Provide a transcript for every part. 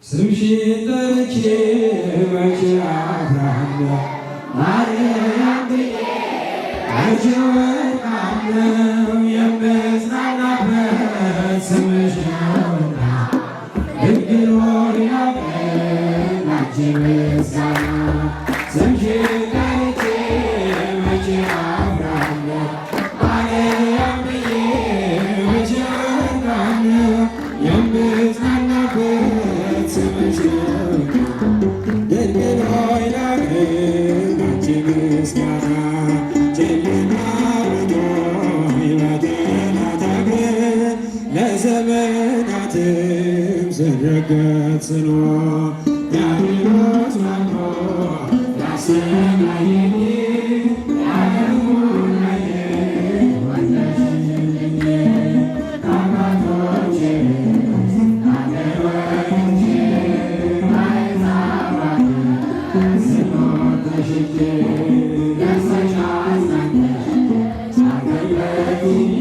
ስምሽን ጠርቼ መቼ አፍራለሁ ማርያም ብዬ መቼ እወድቃለሁ የምጽናናበት ስምሽ ነውና ድንግል ሆይ ላንቺ ምስጋና ስምሽን ጠርቼ መቼ አፍራለሁ ማርያም ብዬ መቼ እወድቃለሁ የምጽናናበት ስምሽ ነውና ድንግል ሆይ ላንቺ ምስጋና ለዘመናትም ስረገጥ ጽኖ ዲያብሎስ መጥቶ ያሰቃየኝ ያደርጉልኝ ወለድሽልኝ ከአባቶቼ አገር ወጥቼ ባሕዛን ስኖር ተሽጬ ደርሰሽ አጽናንተሽ አገለግኝ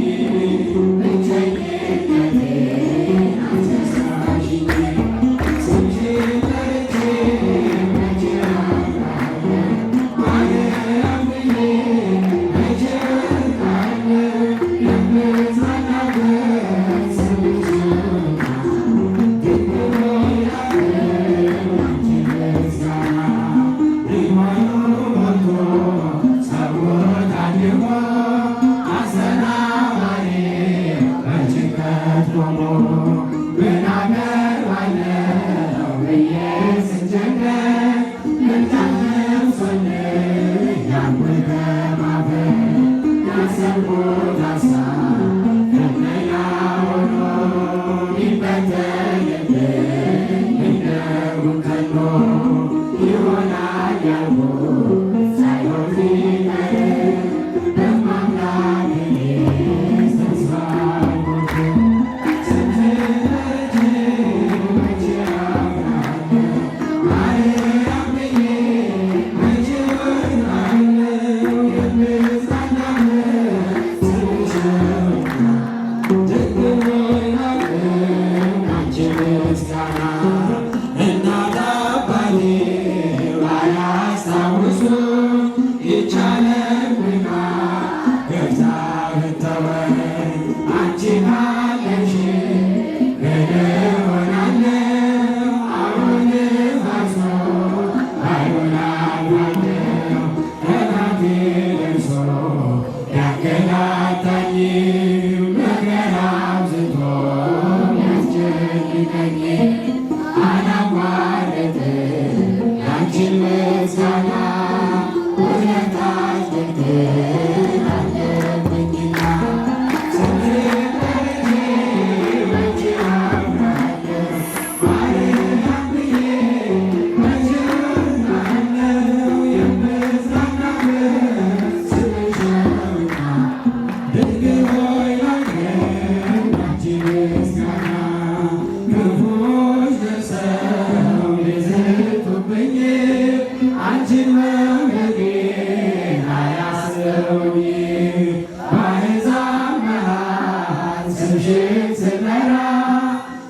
ስምሽን ስጠራ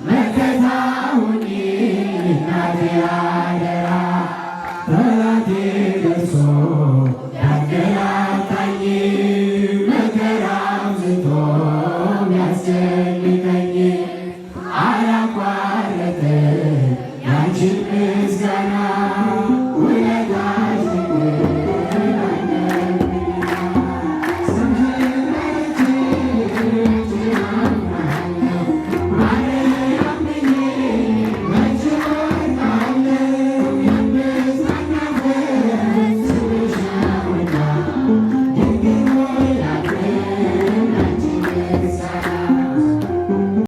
መከታ ሁኚ እናቴ